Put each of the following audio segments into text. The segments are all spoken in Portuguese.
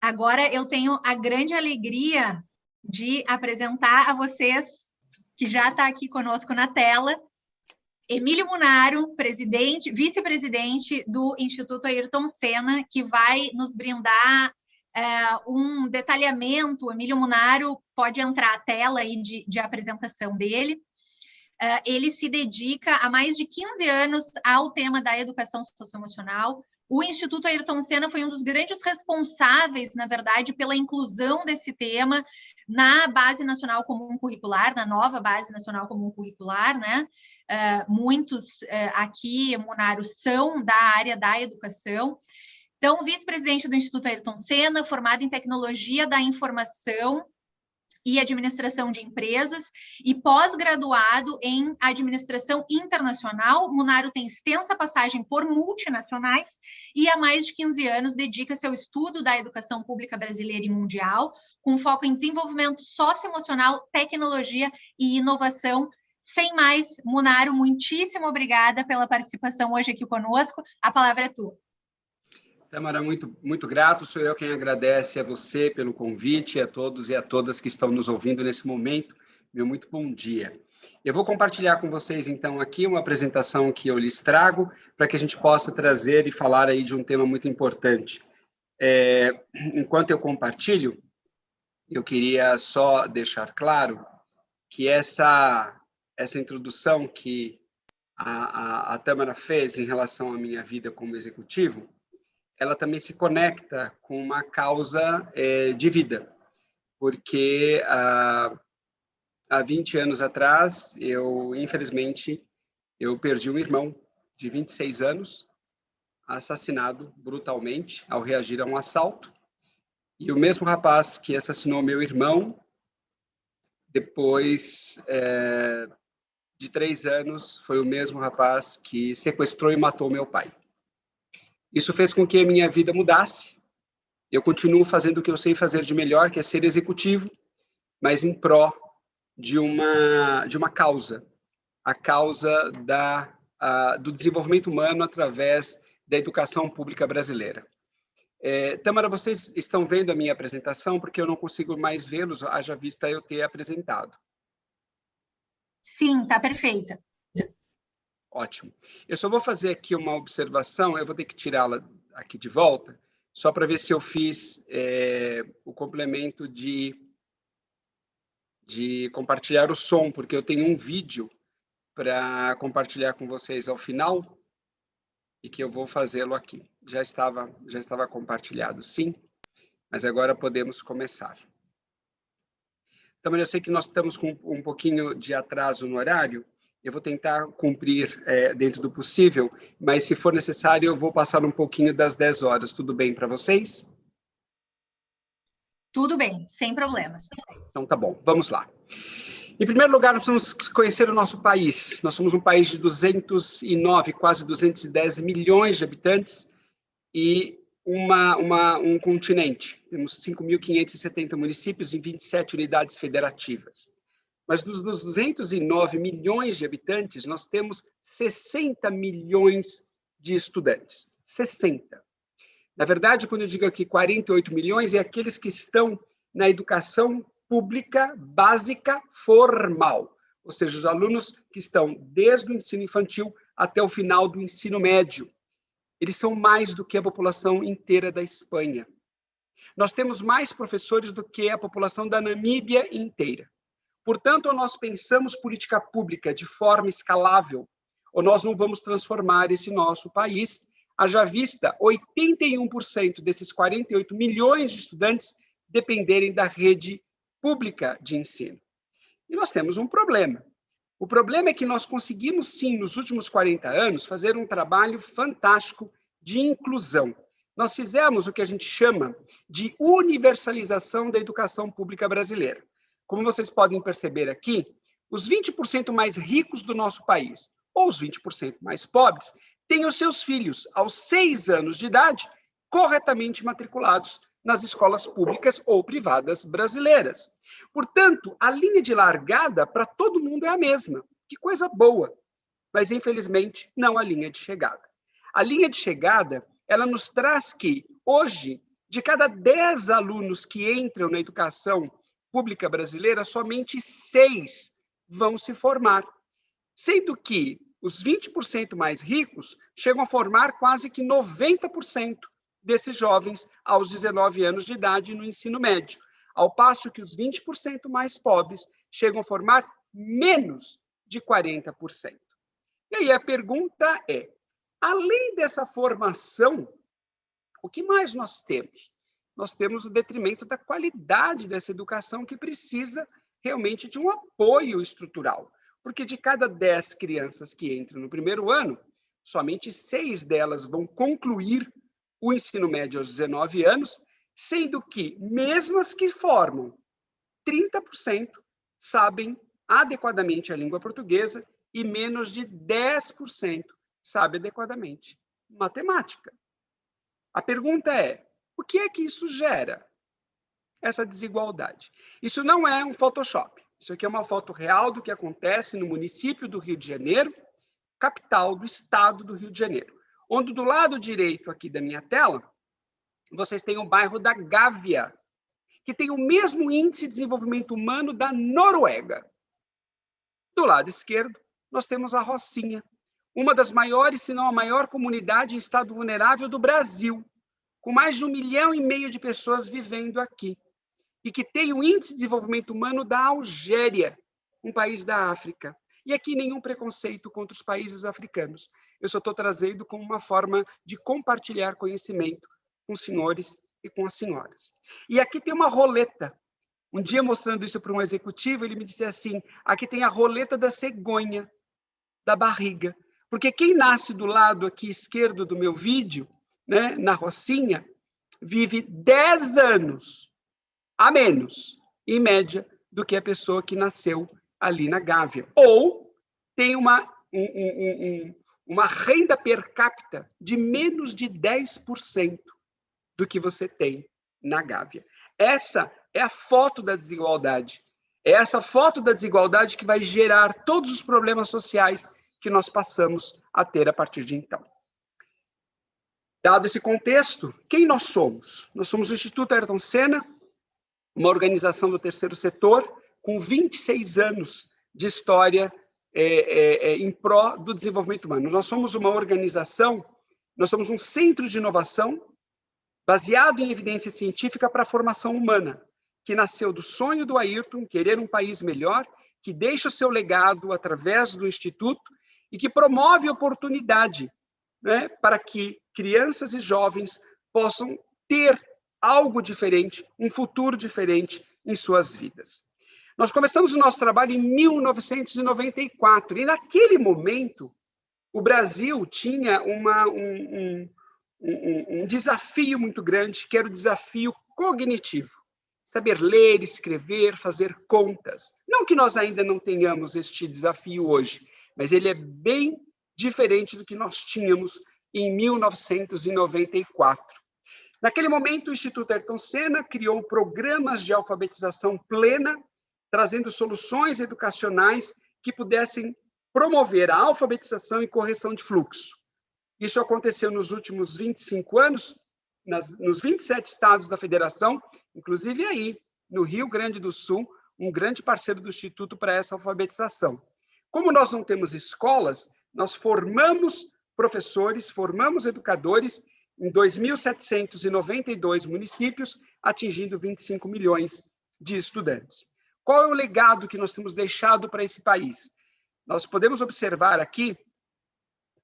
Agora eu tenho a grande alegria de apresentar a vocês, que já está aqui conosco na tela, Emílio Munaro, vice-presidente do Instituto Ayrton Senna, que vai nos brindar um detalhamento. O Emílio Munaro pode entrar a tela aí de apresentação dele. Ele se dedica há mais de 15 anos ao tema da educação socioemocional. O Instituto Ayrton Senna foi um dos grandes responsáveis, na verdade, pela inclusão desse tema na Base Nacional Comum Curricular, na nova Base Nacional Comum Curricular, né? Muitos aqui, Munaro, são da área da educação. Então, vice-presidente do Instituto Ayrton Senna, formado em Tecnologia da Informação e Administração de Empresas, e pós-graduado em Administração Internacional. Munaro tem extensa passagem por multinacionais e há mais de 15 anos dedica-se ao estudo da educação pública brasileira e mundial, com foco em desenvolvimento socioemocional, tecnologia e inovação. Sem mais, Munaro, muitíssimo obrigada pela participação hoje aqui conosco. A palavra é tua. Tamara, muito grato. Sou eu quem agradece a você pelo convite, a todos e a todas que estão nos ouvindo nesse momento. Meu muito bom dia. Eu vou compartilhar com vocês, então, aqui uma apresentação que eu lhes trago para que a gente possa trazer e falar aí de um tema muito importante. Enquanto eu compartilho, eu queria só deixar claro que essa introdução que a Tamara fez em relação à minha vida como executivo, ela também se conecta com uma causa de vida, porque há 20 anos atrás, infelizmente, eu perdi um irmão de 26 anos, assassinado brutalmente ao reagir a um assalto, e o mesmo rapaz que assassinou meu irmão, depois de 3 anos, foi o mesmo rapaz que sequestrou e matou meu pai. Isso fez com que a minha vida mudasse. Eu continuo fazendo o que eu sei fazer de melhor, que é ser executivo, mas em pró de uma causa, a causa do desenvolvimento humano através da educação pública brasileira. Tamara, vocês estão vendo a minha apresentação, porque eu não consigo mais vê-los, haja vista eu ter apresentado. Sim, está perfeita. Ótimo. Eu só vou fazer aqui uma observação, eu vou ter que tirá-la aqui de volta, só para ver se eu fiz o complemento de compartilhar o som, porque eu tenho um vídeo para compartilhar com vocês ao final e que eu vou fazê-lo aqui. Já estava compartilhado, sim, mas agora podemos começar. Então, eu sei que nós estamos com um pouquinho de atraso no horário, eu vou tentar cumprir dentro do possível, mas se for necessário, eu vou passar um pouquinho das 10 horas. Tudo bem para vocês? Tudo bem, sem problemas. Então, tá bom. Vamos lá. Em primeiro lugar, nós precisamos conhecer o nosso país. Nós somos um país de 209, quase 210 milhões de habitantes e um continente. Temos 5.570 municípios em 27 unidades federativas. Mas dos 209 milhões de habitantes, nós temos 60 milhões de estudantes. 60. Na verdade, quando eu digo aqui 48 milhões, é aqueles que estão na educação pública básica formal, ou seja, os alunos que estão desde o ensino infantil até o final do ensino médio. Eles são mais do que a população inteira da Espanha. Nós temos mais professores do que a população da Namíbia inteira. Portanto, ou nós pensamos política pública de forma escalável, ou nós não vamos transformar esse nosso país, haja vista 81% desses 48 milhões de estudantes dependerem da rede pública de ensino. E nós temos um problema. O problema é que nós conseguimos, sim, nos últimos 40 anos, fazer um trabalho fantástico de inclusão. Nós fizemos o que a gente chama de universalização da educação pública brasileira. Como vocês podem perceber aqui, os 20% mais ricos do nosso país, ou os 20% mais pobres, têm os seus filhos, aos 6 anos de idade, corretamente matriculados nas escolas públicas ou privadas brasileiras. Portanto, a linha de largada para todo mundo é a mesma. Que coisa boa! Mas, infelizmente, não a linha de chegada. A linha de chegada, ela nos traz que, hoje, De cada 10 alunos que entram na educação pública brasileira, somente 6 vão se formar, sendo que os 20% mais ricos chegam a formar quase que 90% desses jovens aos 19 anos de idade no ensino médio, ao passo que os 20% mais pobres chegam a formar menos de 40%. E aí a pergunta é, além dessa formação, o que mais nós temos? Nós temos o detrimento da qualidade dessa educação que precisa realmente de um apoio estrutural, porque de cada 10 crianças que entram no primeiro ano, somente 6 delas vão concluir o ensino médio aos 19 anos, sendo que, mesmo as que formam, 30% sabem adequadamente a língua portuguesa e menos de 10% sabem adequadamente matemática. A pergunta é, o que é que isso gera? Essa desigualdade. Isso não é um Photoshop. Isso aqui é uma foto real do que acontece no município do Rio de Janeiro, capital do estado do Rio de Janeiro, onde do lado direito aqui da minha tela, vocês têm o bairro da Gávea, que tem o mesmo índice de desenvolvimento humano da Noruega. Do lado esquerdo, nós temos a Rocinha, uma das maiores, se não a maior comunidade em estado vulnerável do Brasil, com mais de 1,5 milhão de pessoas vivendo aqui, e que tem o índice de desenvolvimento humano da Algéria, um país da África. E aqui nenhum preconceito contra os países africanos. Eu só estou trazendo como uma forma de compartilhar conhecimento com os senhores e com as senhoras. E aqui tem uma roleta. Um dia, mostrando isso para um executivo, ele me disse assim, aqui tem a roleta da cegonha, da barriga. Porque quem nasce do lado aqui esquerdo do meu vídeo, né, na Rocinha, vive 10 anos a menos, em média, do que a pessoa que nasceu ali na Gávea. Ou tem uma renda per capita de menos de 10% do que você tem na Gávea. Essa é a foto da desigualdade. É essa foto da desigualdade que vai gerar todos os problemas sociais que nós passamos a ter a partir de então. Dado esse contexto, quem nós somos? Nós somos o Instituto Ayrton Senna, uma organização do terceiro setor, com 26 anos de história em pró do desenvolvimento humano. Nós somos uma organização, nós somos um centro de inovação baseado em evidência científica para a formação humana, que nasceu do sonho do Ayrton, querer um país melhor, que deixa o seu legado através do Instituto e que promove oportunidade, né, para que crianças e jovens possam ter algo diferente, um futuro diferente em suas vidas. Nós começamos o nosso trabalho em 1994, e naquele momento, o Brasil tinha um desafio muito grande, que era o desafio cognitivo. Saber ler, escrever, fazer contas. Não que nós ainda não tenhamos este desafio hoje, mas ele é bem diferente do que nós tínhamos em 1994. Naquele momento, o Instituto Ayrton Senna criou programas de alfabetização plena, trazendo soluções educacionais que pudessem promover a alfabetização e correção de fluxo. Isso aconteceu nos últimos 25 anos, nos 27 estados da federação, inclusive aí, no Rio Grande do Sul, um grande parceiro do Instituto para essa alfabetização. Como nós não temos escolas, nós formamos professores, formamos educadores em 2.792 municípios, atingindo 25 milhões de estudantes. Qual é o legado que nós temos deixado para esse país? Nós podemos observar aqui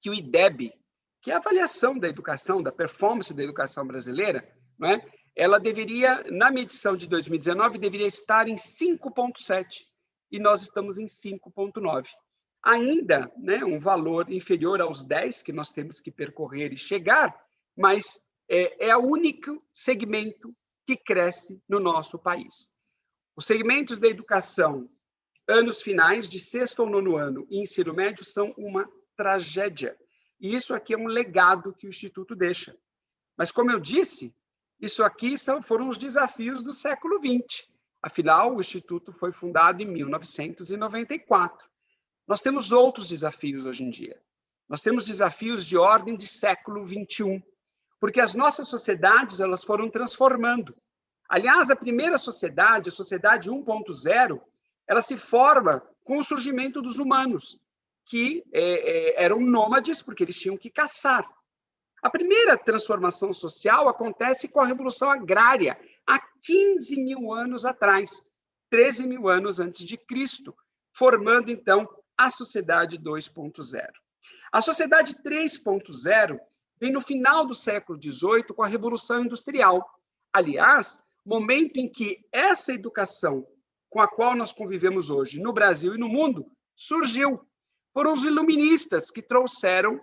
que o IDEB, que é a avaliação da educação, da performance da educação brasileira, não é? Ela deveria, na medição de 2019, deveria estar em 5,7, e nós estamos em 5,9. Ainda, né, um valor inferior aos 10 que nós temos que percorrer e chegar, mas é o único segmento que cresce no nosso país. Os segmentos da educação, anos finais, de 6º ou 9º ano e ensino médio, são uma tragédia. E isso aqui é um legado que o Instituto deixa. Mas, como eu disse, isso aqui foram os desafios do século XX. Afinal, o Instituto foi fundado em 1994. Nós temos outros desafios hoje em dia. Nós temos desafios de ordem de século XXI. porque as nossas sociedades elas foram transformando. Aliás, a primeira sociedade, a sociedade 1.0, ela se forma com o surgimento dos humanos, que eram nômades porque eles tinham que caçar. A primeira transformação social acontece com a Revolução Agrária, há 15 mil anos atrás, 13 mil anos antes de Cristo, formando, então, a Sociedade 2.0. A Sociedade 3.0 vem no final do século XVIII com a Revolução Industrial. Aliás, momento em que essa educação com a qual nós convivemos hoje no Brasil e no mundo surgiu. Foram os iluministas que trouxeram,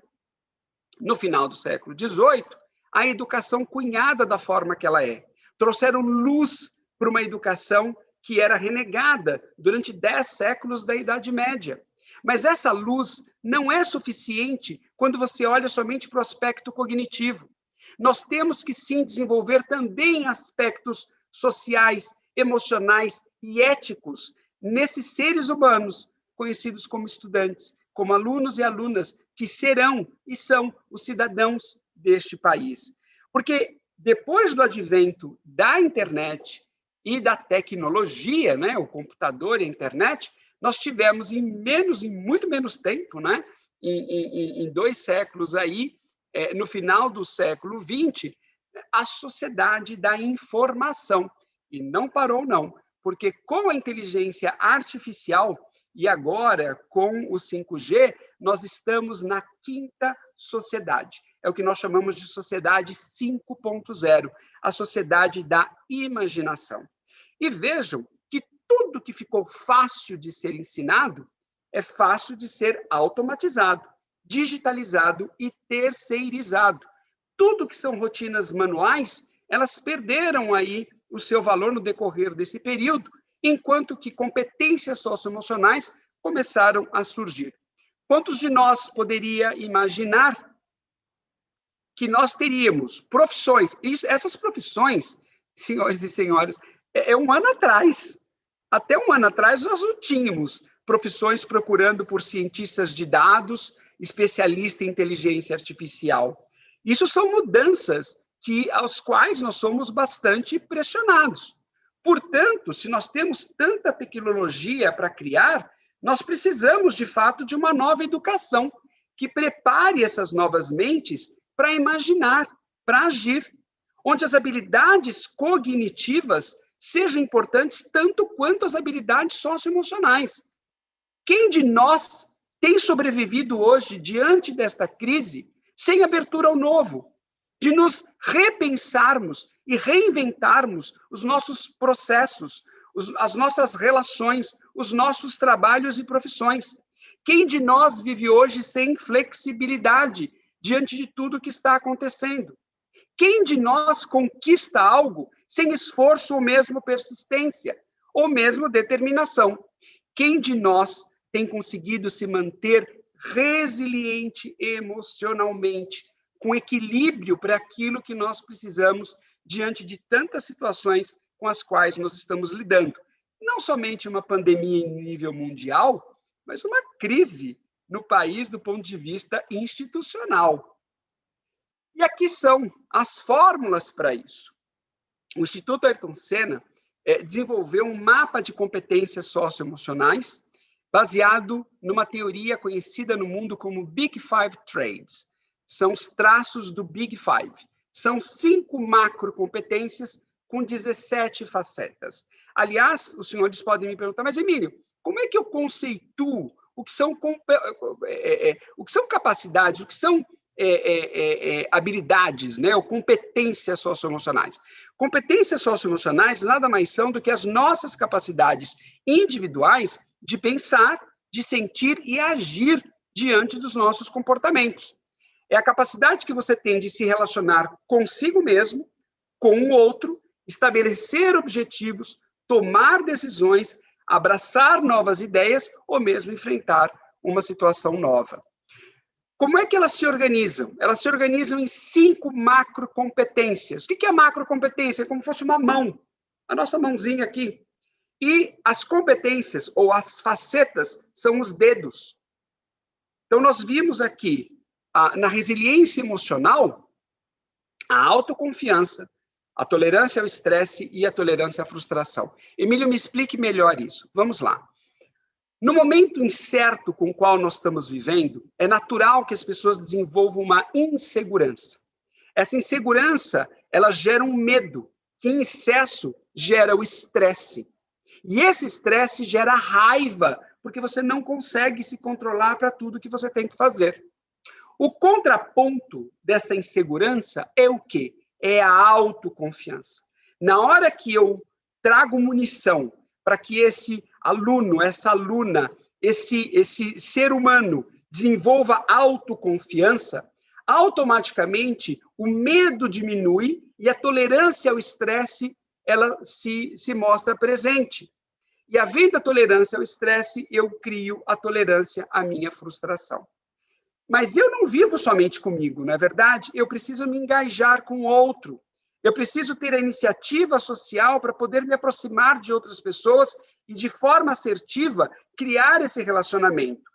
no final do século XVIII, a educação cunhada da forma que ela é. Trouxeram luz para uma educação que era renegada durante 10 séculos da Idade Média. Mas essa luz não é suficiente quando você olha somente para o aspecto cognitivo. Nós temos que, sim, desenvolver também aspectos sociais, emocionais e éticos nesses seres humanos, conhecidos como estudantes, como alunos e alunas, que serão e são os cidadãos deste país. Porque depois do advento da internet e da tecnologia, né, o computador e a internet, nós tivemos em muito menos tempo, né, em 2 séculos aí, no final do século XX, a sociedade da informação. E não parou, não, porque com a inteligência artificial e agora com o 5G, nós estamos na 5ª sociedade. É o que nós chamamos de sociedade 5.0, a sociedade da imaginação. E vejam que tudo que ficou fácil de ser ensinado é fácil de ser automatizado, digitalizado e terceirizado. Tudo que são rotinas manuais, elas perderam aí o seu valor no decorrer desse período, enquanto que competências socioemocionais começaram a surgir. Quantos de nós poderia imaginar que nós teríamos profissões, essas profissões, senhores e senhoras, um ano atrás, até um ano atrás nós não tínhamos profissões procurando por cientistas de dados, especialista em inteligência artificial. Isso são mudanças aos quais nós somos bastante pressionados. Portanto, se nós temos tanta tecnologia para criar, nós precisamos, de fato, de uma nova educação que prepare essas novas mentes para imaginar, para agir, onde as habilidades cognitivas sejam importantes tanto quanto as habilidades socioemocionais. Quem de nós tem sobrevivido hoje, diante desta crise, sem abertura ao novo? De nos repensarmos e reinventarmos os nossos processos, as nossas relações, os nossos trabalhos e profissões. Quem de nós vive hoje sem flexibilidade diante de tudo que está acontecendo? Quem de nós conquista algo sem esforço ou mesmo persistência, ou mesmo determinação? Quem de nós tem conseguido se manter resiliente emocionalmente, com equilíbrio para aquilo que nós precisamos diante de tantas situações com as quais nós estamos lidando? Não somente uma pandemia em nível mundial, mas uma crise no país do ponto de vista institucional. E aqui são as fórmulas para isso. O Instituto Ayrton Senna desenvolveu um mapa de competências socioemocionais baseado numa teoria conhecida no mundo como Big Five Traits. São os traços do Big Five. São 5 macrocompetências com 17 facetas. Aliás, os senhores podem me perguntar, mas Emílio, como é que eu conceituo o que são capacidades, o que são habilidades, né, ou competências socioemocionais? Competências socioemocionais nada mais são do que as nossas capacidades individuais de pensar, de sentir e agir diante dos nossos comportamentos. É a capacidade que você tem de se relacionar consigo mesmo, com o outro, estabelecer objetivos, tomar decisões, abraçar novas ideias ou mesmo enfrentar uma situação nova. Como é que elas se organizam? Elas se organizam em 5 macrocompetências. O que é macrocompetência? É como se fosse uma mão, a nossa mãozinha aqui. E as competências, ou as facetas, são os dedos. Então, nós vimos aqui, na resiliência emocional, a autoconfiança, a tolerância ao estresse e a tolerância à frustração. Emílio, me explique melhor isso. Vamos lá. No momento incerto com o qual nós estamos vivendo, é natural que as pessoas desenvolvam uma insegurança. Essa insegurança, ela gera um medo, que em excesso gera o estresse. E esse estresse gera raiva, porque você não consegue se controlar para tudo que você tem que fazer. O contraponto dessa insegurança é o quê? É a autoconfiança. Na hora que eu trago munição para que esse aluno, essa aluna, esse ser humano desenvolva autoconfiança, automaticamente o medo diminui e a tolerância ao estresse ela se mostra presente. E havendo a tolerância ao estresse, eu crio a tolerância à minha frustração. Mas eu não vivo somente comigo, não é verdade? Eu preciso me engajar com o outro. Eu preciso ter a iniciativa social para poder me aproximar de outras pessoas e, de forma assertiva, criar esse relacionamento,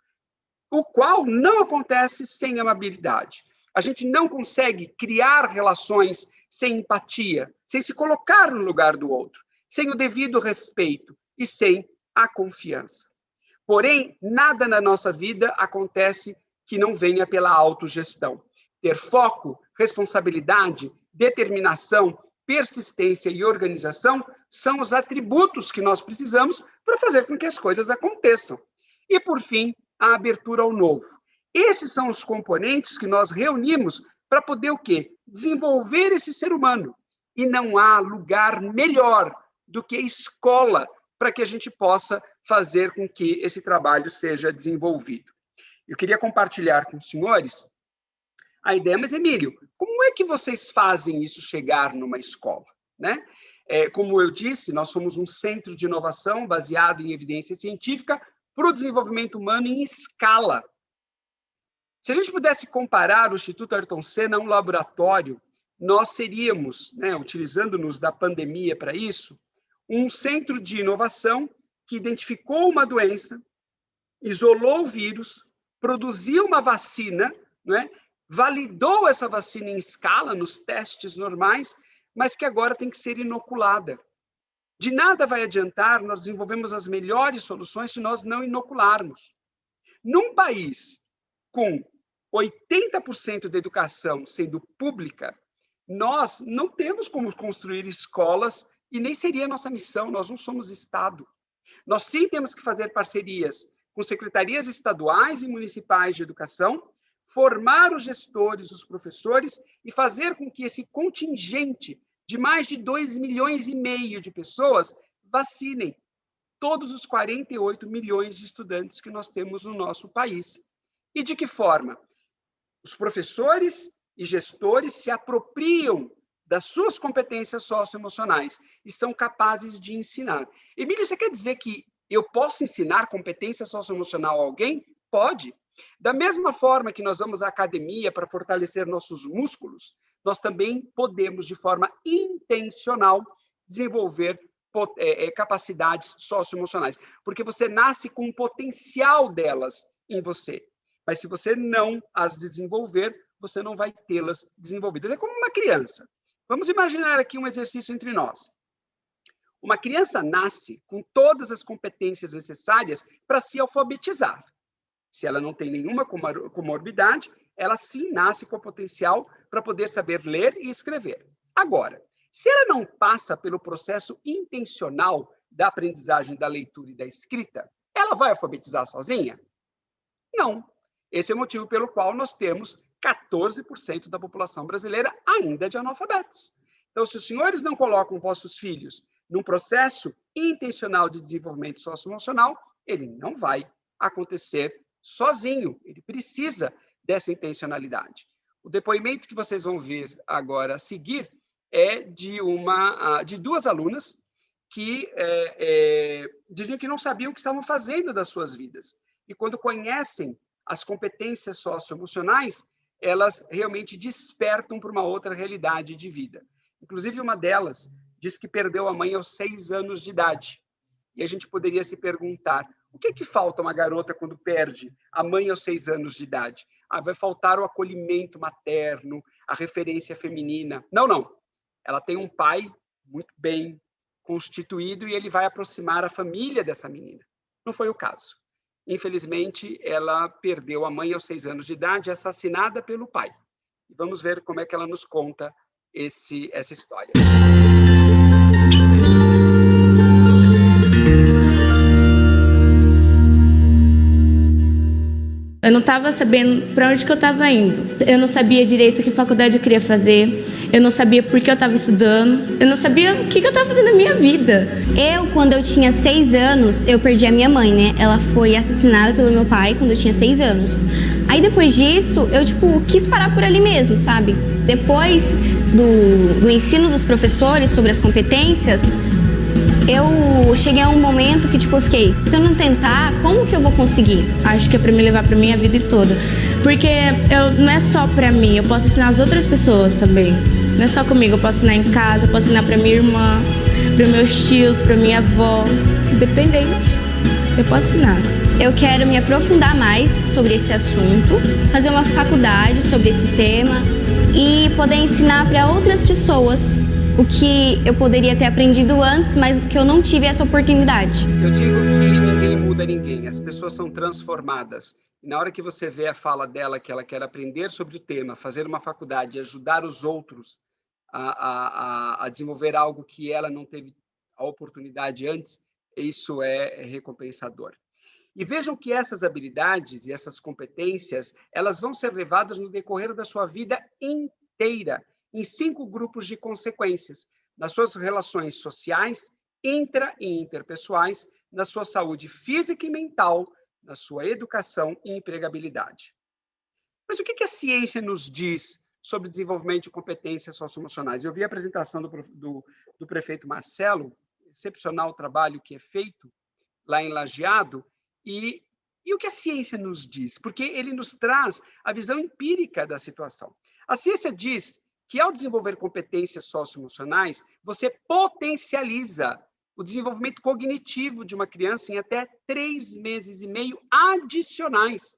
o qual não acontece sem amabilidade. A gente não consegue criar relações sem empatia, sem se colocar no lugar do outro, sem o devido respeito e sem a confiança. Porém, nada na nossa vida acontece que não venha pela autogestão. Ter foco, responsabilidade, determinação, persistência e organização são os atributos que nós precisamos para fazer com que as coisas aconteçam. E, por fim, a abertura ao novo. Esses são os componentes que nós reunimos para poder o quê? Desenvolver esse ser humano. E não há lugar melhor do que a escola para que a gente possa fazer com que esse trabalho seja desenvolvido. Eu queria compartilhar com os senhores a ideia, mas, Emílio, como é que vocês fazem isso chegar numa escola, né? Como eu disse, nós somos um centro de inovação baseado em evidência científica para o desenvolvimento humano em escala. Se a gente pudesse comparar o Instituto Ayrton Senna a um laboratório, nós seríamos, né, utilizando-nos da pandemia para isso, um centro de inovação que identificou uma doença, isolou o vírus, produziu uma vacina, né, validou essa vacina em escala, nos testes normais, mas que agora tem que ser inoculada. De nada vai adiantar nós desenvolvemos as melhores soluções se nós não inocularmos. Num país com 80% da educação sendo pública, nós não temos como construir escolas e nem seria a nossa missão, nós não somos Estado. Nós sim temos que fazer parcerias com secretarias estaduais e municipais de educação, formar os gestores, os professores e fazer com que esse contingente de mais de 2,5 milhões de pessoas vacinem todos os 48 milhões de estudantes que nós temos no nosso país. E de que forma? Os professores e gestores se apropriam das suas competências socioemocionais e são capazes de ensinar. Emílio, você quer dizer que eu posso ensinar competência socioemocional a alguém? Pode. Da mesma forma que nós vamos à academia para fortalecer nossos músculos, nós também podemos, de forma intencional, desenvolver capacidades socioemocionais, porque você nasce com o potencial delas em você. Mas se você não as desenvolver, você não vai tê-las desenvolvidas. É como uma criança. Vamos imaginar aqui um exercício entre nós. Uma criança nasce com todas as competências necessárias para se alfabetizar. Se ela não tem nenhuma comorbidade, ela sim nasce com o potencial para poder saber ler e escrever. Agora, se ela não passa pelo processo intencional da aprendizagem da leitura e da escrita, ela vai alfabetizar sozinha? Não. Esse é o motivo pelo qual nós temos 14% da população brasileira ainda de analfabetos. Então, se os senhores não colocam vossos filhos num processo intencional de desenvolvimento socioemocional, ele não vai acontecer sozinho. Ele precisa dessa intencionalidade. O depoimento que vocês vão ver agora a seguir é de duas alunas que diziam que não sabiam o que estavam fazendo das suas vidas. E quando conhecem as competências socioemocionais, elas realmente despertam para uma outra realidade de vida. Inclusive, uma delas diz que perdeu a mãe aos 6 anos de idade. E a gente poderia se perguntar, o que falta uma garota quando perde a mãe aos 6 anos de idade? Vai faltar o acolhimento materno, a referência feminina. Não, não. Ela tem um pai muito bem constituído e ele vai aproximar a família dessa menina. Não foi o caso. Infelizmente, ela perdeu a mãe aos 6 anos de idade, assassinada pelo pai. Vamos ver como é que ela nos conta essa história. Eu não estava sabendo para onde que eu estava indo. Eu não sabia direito que faculdade eu queria fazer. Eu não sabia por que eu estava estudando. Eu não sabia o que eu estava fazendo na minha vida. Quando eu tinha 6 anos, eu perdi a minha mãe, né? Ela foi assassinada pelo meu pai quando eu tinha 6 anos. Aí depois disso, eu quis parar por ali mesmo, sabe? Depois do ensino dos professores sobre as competências, eu cheguei a um momento que eu fiquei, se eu não tentar, como que eu vou conseguir? Acho que é para me levar para minha vida toda. Porque não é só para mim, eu posso ensinar as outras pessoas também. Não é só comigo, eu posso ensinar em casa, eu posso ensinar para minha irmã, para meus tios, para minha avó, independente. Eu posso ensinar. Eu quero me aprofundar mais sobre esse assunto, fazer uma faculdade sobre esse tema e poder ensinar para outras pessoas o que eu poderia ter aprendido antes, mas que eu não tive essa oportunidade. Eu digo que ninguém muda ninguém, as pessoas são transformadas. E na hora que você vê a fala dela, que ela quer aprender sobre o tema, fazer uma faculdade, ajudar os outros a desenvolver algo que ela não teve a oportunidade antes, isso é recompensador. E vejam que essas habilidades e essas competências, elas vão ser levadas no decorrer da sua vida inteira, em 5 grupos de consequências, nas suas relações sociais, intra- e interpessoais, na sua saúde física e mental, na sua educação e empregabilidade. Mas o que a ciência nos diz sobre desenvolvimento de competências socioemocionais? Eu vi a apresentação do prefeito Marcelo, excepcional o trabalho que é feito lá em Lajeado, e o que a ciência nos diz? Porque ele nos traz a visão empírica da situação. A ciência diz que, ao desenvolver competências socioemocionais, você potencializa o desenvolvimento cognitivo de uma criança em até 3 meses e meio adicionais.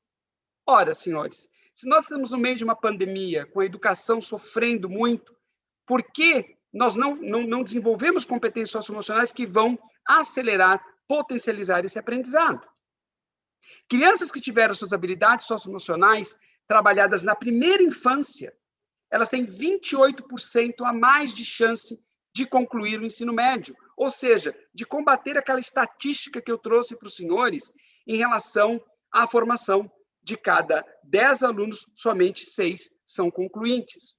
Ora, senhores, se nós estamos no meio de uma pandemia, com a educação sofrendo muito, por que nós não desenvolvemos competências socioemocionais que vão acelerar, potencializar esse aprendizado? Crianças que tiveram suas habilidades socioemocionais trabalhadas na primeira infância, elas têm 28% a mais de chance de concluir o ensino médio, ou seja, de combater aquela estatística que eu trouxe para os senhores em relação à formação. De cada 10 alunos, somente 6 são concluintes.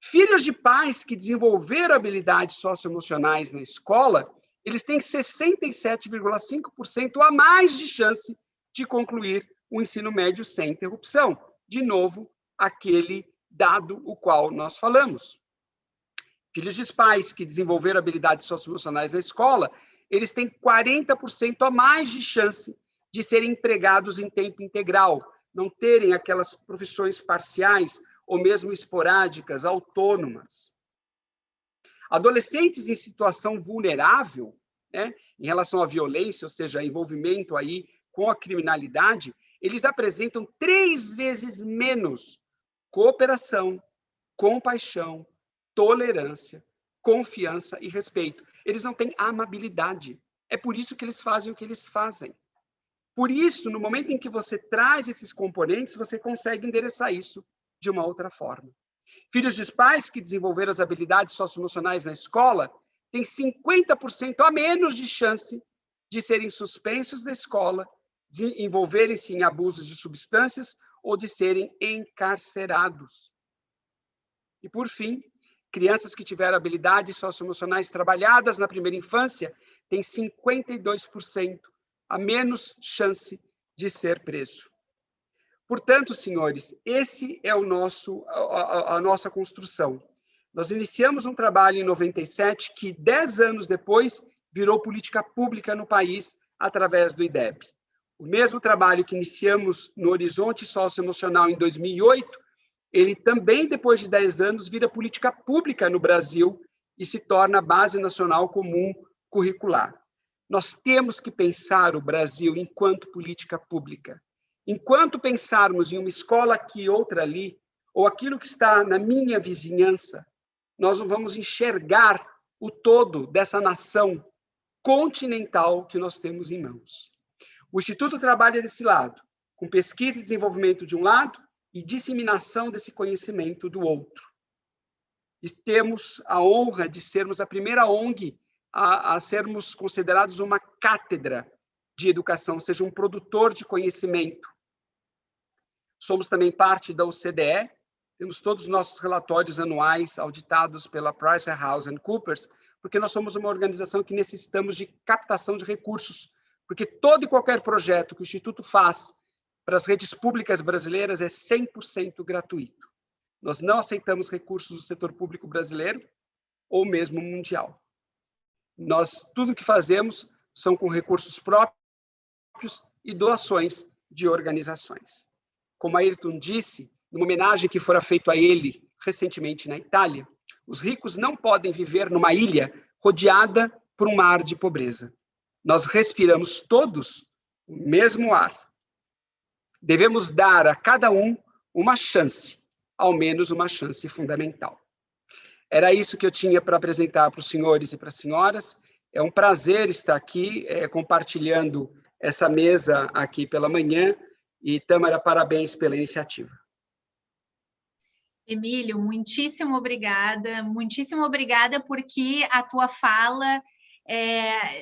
Filhos de pais que desenvolveram habilidades socioemocionais na escola, eles têm 67,5% a mais de chance de concluir o ensino médio sem interrupção. De novo, aquele dado o qual nós falamos. Filhos de pais que desenvolveram habilidades socioemocionais na escola, eles têm 40% a mais de chance de serem empregados em tempo integral, não terem aquelas profissões parciais ou mesmo esporádicas, autônomas. Adolescentes em situação vulnerável, né, em relação à violência, ou seja, envolvimento aí com a criminalidade, eles apresentam 3 vezes menos cooperação, compaixão, tolerância, confiança e respeito. Eles não têm amabilidade. É por isso que eles fazem o que eles fazem. Por isso, no momento em que você traz esses componentes, você consegue endereçar isso de uma outra forma. Filhos de pais que desenvolveram as habilidades socioemocionais na escola têm 50% a menos de chance de serem suspensos da escola, de envolverem-se em abusos de substâncias ou de serem encarcerados. E, por fim, crianças que tiveram habilidades socioemocionais trabalhadas na primeira infância têm 52% a menos chance de ser preso. Portanto, senhores, esse é a nossa construção. Nós iniciamos um trabalho em 97 que, 10 anos depois, virou política pública no país através do IDEB. O mesmo trabalho que iniciamos no Horizonte Socioemocional em 2008, ele também, depois de 10 anos, vira política pública no Brasil e se torna a Base Nacional Comum Curricular. Nós temos que pensar o Brasil enquanto política pública. Enquanto pensarmos em uma escola aqui, outra ali, ou aquilo que está na minha vizinhança, nós não vamos enxergar o todo dessa nação continental que nós temos em mãos. O Instituto trabalha desse lado, com pesquisa e desenvolvimento de um lado e disseminação desse conhecimento do outro. E temos a honra de sermos a primeira ONG a sermos considerados uma cátedra de educação, ou seja, um produtor de conhecimento. Somos também parte da OCDE, temos todos os nossos relatórios anuais auditados pela PricewaterhouseCoopers, porque nós somos uma organização que necessitamos de captação de recursos, porque todo e qualquer projeto que o Instituto faz para as redes públicas brasileiras é 100% gratuito. Nós não aceitamos recursos do setor público brasileiro ou mesmo mundial. Tudo que fazemos são com recursos próprios e doações de organizações. Como Ayrton disse, numa homenagem que fora feita a ele recentemente na Itália, os ricos não podem viver numa ilha rodeada por um mar de pobreza. Nós respiramos todos o mesmo ar. Devemos dar a cada um uma chance, ao menos uma chance fundamental. Era isso que eu tinha para apresentar para os senhores e para as senhoras. É um prazer estar aqui compartilhando essa mesa aqui pela manhã. E, Tâmara, parabéns pela iniciativa. Emílio, muitíssimo obrigada porque a tua fala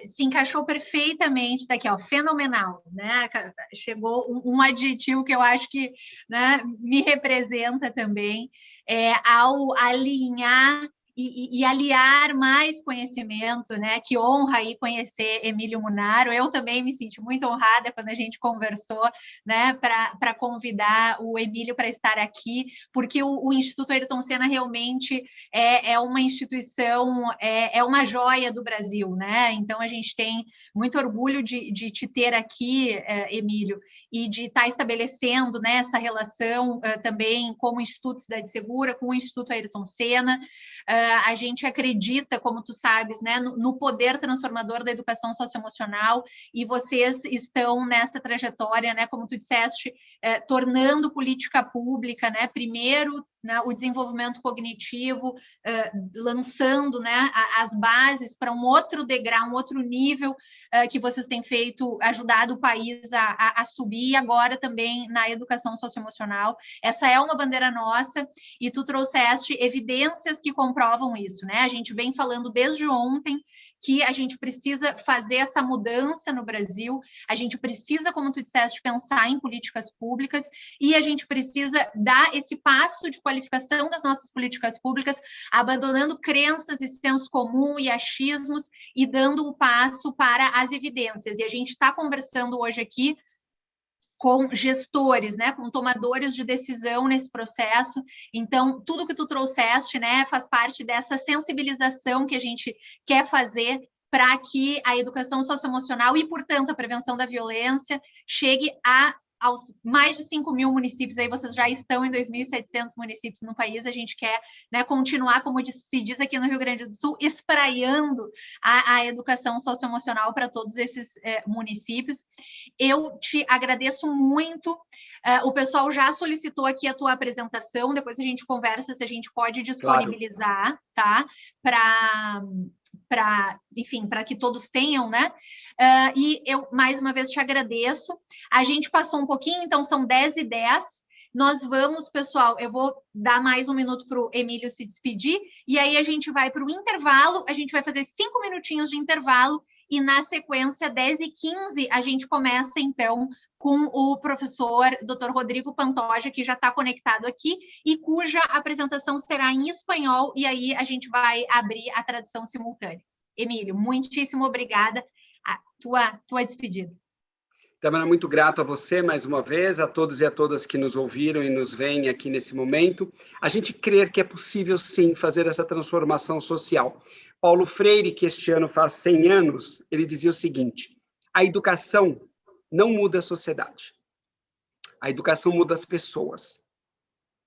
se encaixou perfeitamente daqui, ó, fenomenal, né? Chegou um adjetivo que eu acho que, né, me representa também, ao alinhar e aliar mais conhecimento, né? Que honra aí conhecer Emílio Munaro. Eu também me senti muito honrada quando a gente conversou, né? Para convidar o Emílio para estar aqui, porque o Instituto Ayrton Senna realmente é uma instituição, é uma joia do Brasil, né? Então a gente tem muito orgulho de te ter aqui, Emílio, e de estar estabelecendo, né, essa relação também como Instituto Cidade Segura, com o Instituto Ayrton Senna. A gente acredita, como tu sabes, né, no poder transformador da educação socioemocional, e vocês estão nessa trajetória, né, como tu disseste, tornando política pública, né, primeiro, né, o desenvolvimento cognitivo, lançando, né, as bases para um outro degrau, um outro nível que vocês têm feito, ajudado o país a subir, e agora também na educação socioemocional. Essa é uma bandeira nossa, e tu trouxeste evidências que comprovam isso, né? A gente vem falando desde ontem que a gente precisa fazer essa mudança no Brasil, a gente precisa, como tu disseste, pensar em políticas públicas, e a gente precisa dar esse passo de qualificação das nossas políticas públicas, abandonando crenças e senso comum e achismos, e dando um passo para as evidências. E a gente está conversando hoje aqui com gestores, né, com tomadores de decisão nesse processo. Então, tudo que tu trouxeste, né, faz parte dessa sensibilização que a gente quer fazer para que a educação socioemocional e, portanto, a prevenção da violência chegue aos mais de 5.000 municípios. Aí vocês já estão em 2.700 municípios no país. A gente quer, né, continuar, como se diz aqui no Rio Grande do Sul, espraiando a educação socioemocional para todos esses municípios. Eu te agradeço muito. O pessoal já solicitou aqui a tua apresentação, depois a gente conversa se a gente pode disponibilizar, claro, tá? Enfim, para que todos tenham, né? E eu, mais uma vez, te agradeço. A gente passou um pouquinho, então são 10h10. Nós vamos, pessoal, eu vou dar mais um minuto para o Emílio se despedir, e aí a gente vai para o intervalo, a gente vai fazer 5 minutinhos de intervalo, e na sequência, 10h15, a gente começa, então, com o professor Dr. Rodrigo Pantoja, que já está conectado aqui, e cuja apresentação será em espanhol, e aí a gente vai abrir a tradução simultânea. Emílio, muitíssimo obrigada. A tua despedida. Também muito grato a você, mais uma vez, a todos e a todas que nos ouviram e nos veem aqui nesse momento. A gente crer que é possível, sim, fazer essa transformação social. Paulo Freire, que este ano faz 100 anos, ele dizia o seguinte: a educação não muda a sociedade. A educação muda as pessoas.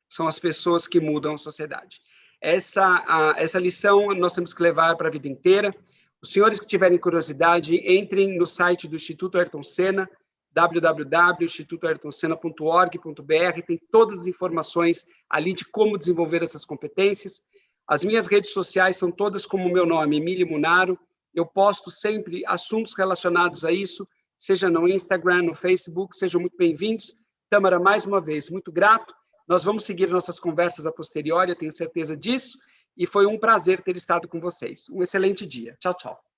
São as pessoas que mudam a sociedade. Essa lição nós temos que levar para a vida inteira. Os senhores que tiverem curiosidade, entrem no site do Instituto Ayrton Senna, www.institutoayrtonsenna.org.br, tem todas as informações ali de como desenvolver essas competências. As minhas redes sociais são todas como o meu nome, Emílio Munaro. Eu posto sempre assuntos relacionados a isso, seja no Instagram, no Facebook, sejam muito bem-vindos. Tâmara, mais uma vez, muito grato. Nós vamos seguir nossas conversas a posteriori, eu tenho certeza disso, e foi um prazer ter estado com vocês. Um excelente dia. Tchau, tchau.